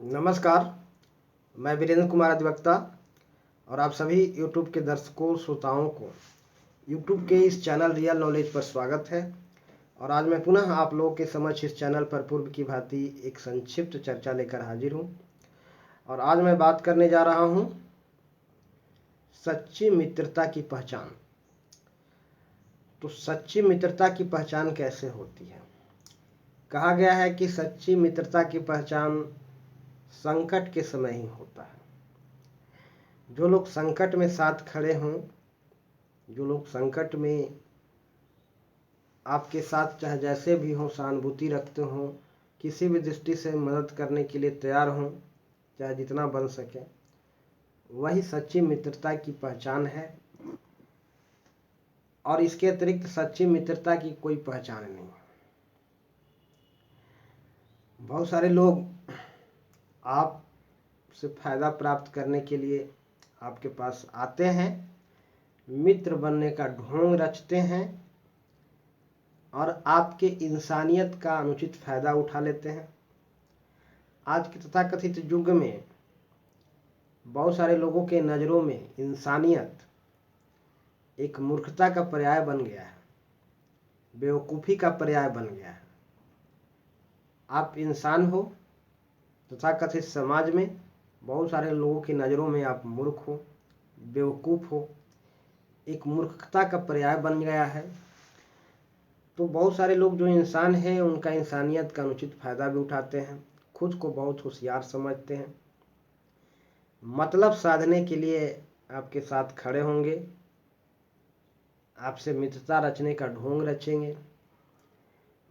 नमस्कार। मैं वीरेंद्र कुमार अधिवक्ता और आप सभी यूट्यूब के दर्शकों श्रोताओं को यूट्यूब के इस चैनल रियल नॉलेज पर स्वागत है। और आज मैं पुनः आप लोगों के समक्ष इस चैनल पर पूर्व की भांति एक संक्षिप्त चर्चा लेकर हाजिर हूँ। और आज मैं बात करने जा रहा हूँ सच्ची मित्रता की पहचान। तो सच्ची मित्रता की पहचान कैसे होती है? कहा गया है कि सच्ची मित्रता की पहचान संकट के समय ही होता है। जो लोग संकट में साथ खड़े हों, जो लोग संकट में आपके साथ चाहे जैसे भी हों सहानुभूति रखते हों, किसी भी दृष्टि से मदद करने के लिए तैयार हों, चाहे जितना बन सके, वही सच्ची मित्रता की पहचान है। और इसके अतिरिक्त सच्ची मित्रता की कोई पहचान नहीं। बहुत सारे लोग आपसे फायदा प्राप्त करने के लिए आपके पास आते हैं, मित्र बनने का ढोंग रचते हैं और आपके इंसानियत का अनुचित फायदा उठा लेते हैं। आज के तथाकथित युग में बहुत सारे लोगों के नज़रों में इंसानियत एक मूर्खता का पर्याय बन गया है, बेवकूफ़ी का पर्याय बन गया है। आप इंसान हो, तथाकथित समाज में बहुत सारे लोगों की नज़रों में आप मूर्ख हो, बेवकूफ़ हो, एक मूर्खता का पर्याय बन गया है। तो बहुत सारे लोग जो इंसान हैं उनका इंसानियत का अनुचित फायदा भी उठाते हैं, खुद को बहुत होशियार समझते हैं, मतलब साधने के लिए आपके साथ खड़े होंगे, आपसे मित्रता रचने का ढोंग रचेंगे,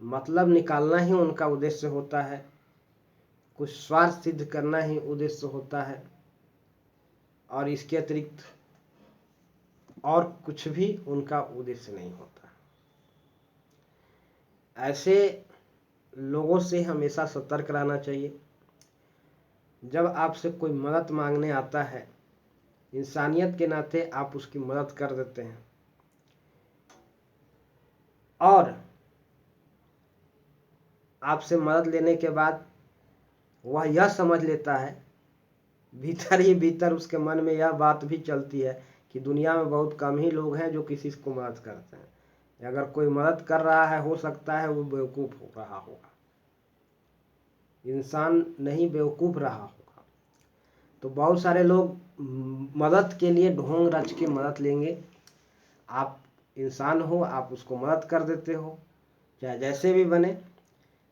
मतलब निकालना ही उनका उद्देश्य होता है, कुछ स्वार्थ सिद्ध करना ही उद्देश्य होता है और इसके अतिरिक्त और कुछ भी उनका उद्देश्य नहीं होता। ऐसे लोगों से हमेशा सतर्क रहना चाहिए। जब आपसे कोई मदद मांगने आता है, इंसानियत के नाते आप उसकी मदद कर देते हैं और आपसे मदद लेने के बाद वह यह समझ लेता है, भीतर ही भीतर उसके मन में यह बात भी चलती है कि दुनिया में बहुत कम ही लोग हैं जो किसी को मदद करते हैं। अगर कोई मदद कर रहा है, हो सकता है वो बेवकूफ़ हो रहा होगा, इंसान नहीं बेवकूफ़ रहा होगा। तो बहुत सारे लोग मदद के लिए ढोंग रच के मदद लेंगे। आप इंसान हो, आप उसको मदद कर देते हो, चाहे जैसे भी बने,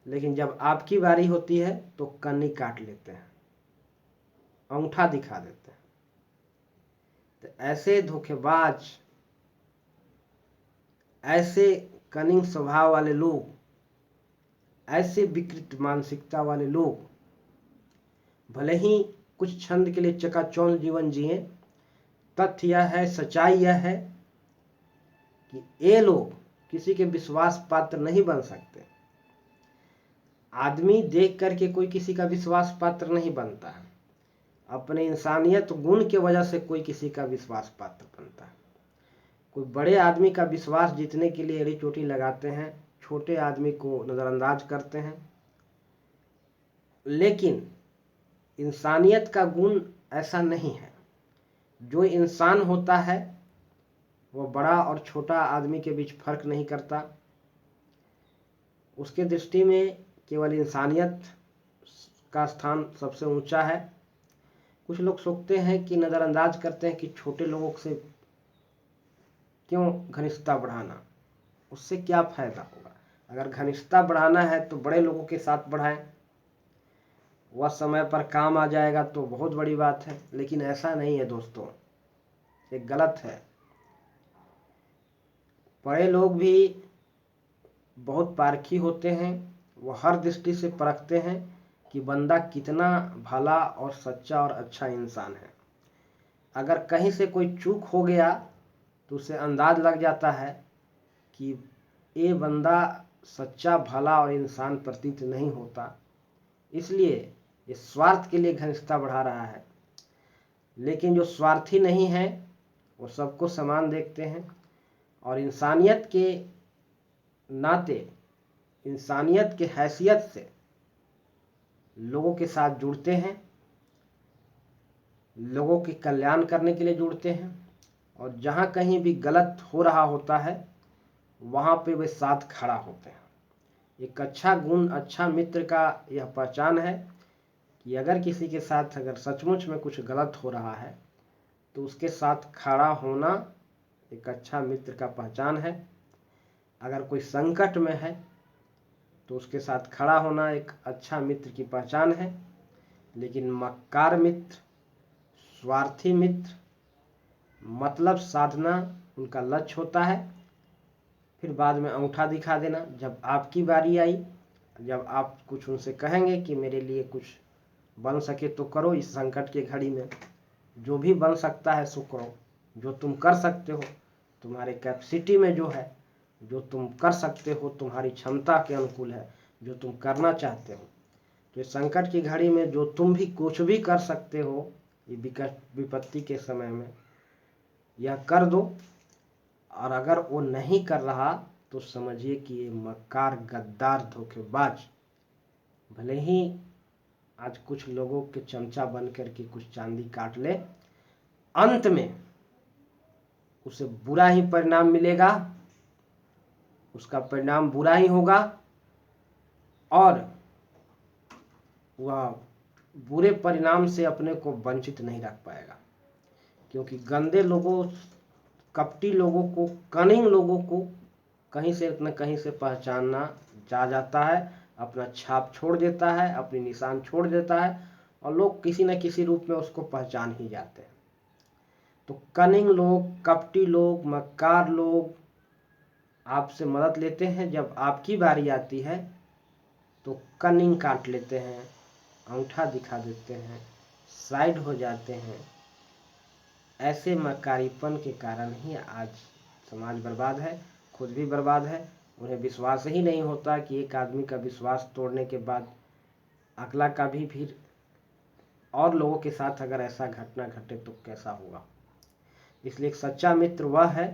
लेकिन जब आपकी बारी होती है तो कन्नी काट लेते हैं, अंगूठा दिखा देते हैं। तो ऐसे धोखेबाज, ऐसे कनिंग स्वभाव वाले लोग, ऐसे विकृत मानसिकता वाले लोग भले ही कुछ क्षण के लिए चकाचौंध जीवन जिए, तथ्य यह है, सच्चाई यह है कि ये लोग किसी के विश्वास पात्र नहीं बन सकते। आदमी देख करके कोई किसी का विश्वास पात्र नहीं बनता है, अपने इंसानियत गुण के वजह से कोई किसी का विश्वास पात्र बनता है। कोई बड़े आदमी का विश्वास जीतने के लिए एड़ी चोटी लगाते हैं, छोटे आदमी को नज़रअंदाज करते हैं। लेकिन इंसानियत का गुण ऐसा नहीं है। जो इंसान होता है वो बड़ा और छोटा आदमी के बीच फर्क नहीं करता। उसके दृष्टि में केवल इंसानियत का स्थान सबसे ऊंचा है। कुछ लोग सोचते हैं कि नज़रअंदाज करते हैं कि छोटे लोगों से क्यों घनिष्ठता बढ़ाना, उससे क्या फ़ायदा होगा। अगर घनिष्ठता बढ़ाना है तो बड़े लोगों के साथ बढ़ाएं, वह समय पर काम आ जाएगा तो बहुत बड़ी बात है। लेकिन ऐसा नहीं है दोस्तों, ये गलत है। बड़े लोग भी बहुत पारखी होते हैं, वो हर दृष्टि से परखते हैं कि बंदा कितना भला और सच्चा और अच्छा इंसान है। अगर कहीं से कोई चूक हो गया तो उसे अंदाज लग जाता है कि ये बंदा सच्चा, भला और इंसान प्रतीत नहीं होता, इसलिए ये स्वार्थ के लिए घनिष्ठता बढ़ा रहा है। लेकिन जो स्वार्थी नहीं है वो सबको समान देखते हैं और इंसानियत के नाते, इंसानियत के हैसियत से लोगों के साथ जुड़ते हैं, लोगों के कल्याण करने के लिए जुड़ते हैं, और जहाँ कहीं भी गलत हो रहा होता है वहाँ पे वे साथ खड़ा होते हैं। एक अच्छा गुण, अच्छा मित्र का यह पहचान है कि अगर किसी के साथ अगर सचमुच में कुछ गलत हो रहा है तो उसके साथ खड़ा होना एक अच्छा मित्र का पहचान है। अगर कोई संकट में है तो उसके साथ खड़ा होना एक अच्छा मित्र की पहचान है। लेकिन मक्कार मित्र, स्वार्थी मित्र, मतलब साधना उनका लक्ष्य होता है, फिर बाद में अंगूठा दिखा देना। जब आपकी बारी आई, जब आप कुछ उनसे कहेंगे कि मेरे लिए कुछ बन सके तो करो, इस संकट की घड़ी में जो भी बन सकता है सो करो, जो तुम कर सकते हो, तुम्हारे कैपेसिटी में जो है, जो तुम कर सकते हो, तुम्हारी क्षमता के अनुकूल है, जो तुम करना चाहते हो, तो इस संकट की घड़ी में जो तुम भी कुछ भी कर सकते हो, ये विपत्ति के समय में यह कर दो। और अगर वो नहीं कर रहा तो समझिए कि ये मक्कार, गद्दार, धोखेबाज भले ही आज कुछ लोगों के चमचा बन करके कुछ चांदी काट ले, अंत में उसे बुरा ही परिणाम मिलेगा, उसका परिणाम बुरा ही होगा, और वह बुरे परिणाम से अपने को वंचित नहीं रख पाएगा। क्योंकि गंदे लोगों, कपटी लोगों को, कनिंग लोगों को कहीं से न कहीं से पहचानना जा जाता है, अपना छाप छोड़ देता है, अपनी निशान छोड़ देता है, और लोग किसी न किसी रूप में उसको पहचान ही जाते हैं। तो कनिंग लोग, कपटी लोग, मक्कार लोग आपसे मदद लेते हैं। जब आपकी बारी आती है तो कनिंग काट लेते हैं, अंगूठा दिखा देते हैं, साइड हो जाते हैं। ऐसे मक्कारीपन के कारण ही आज समाज बर्बाद है, खुद भी बर्बाद है। उन्हें विश्वास ही नहीं होता कि एक आदमी का विश्वास तोड़ने के बाद अगला का भी फिर और लोगों के साथ अगर ऐसा घटना घटे तो कैसा होगा। इसलिए एक सच्चा मित्र वह है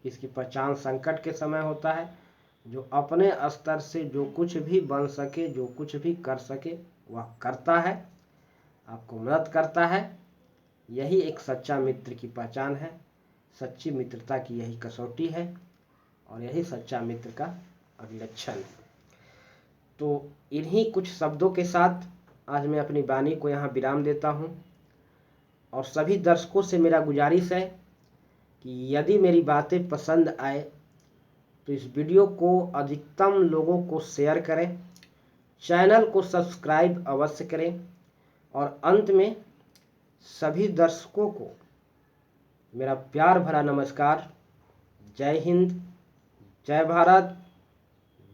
जिसकी पहचान संकट के समय होता है, जो अपने स्तर से जो कुछ भी बन सके, जो कुछ भी कर सके वह करता है, आपको मदद करता है। यही एक सच्चा मित्र की पहचान है, सच्ची मित्रता की यही कसौटी है, और यही सच्चा मित्र का अभिलक्षण है। तो इन्हीं कुछ शब्दों के साथ आज मैं अपनी वाणी को यहाँ विराम देता हूँ, और सभी दर्शकों से मेरा गुजारिश है कि यदि मेरी बातें पसंद आए तो इस वीडियो को अधिकतम लोगों को शेयर करें, चैनल को सब्सक्राइब अवश्य करें, और अंत में सभी दर्शकों को मेरा प्यार भरा नमस्कार। जय हिंद, जय भारत,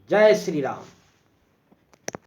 जय श्री राम।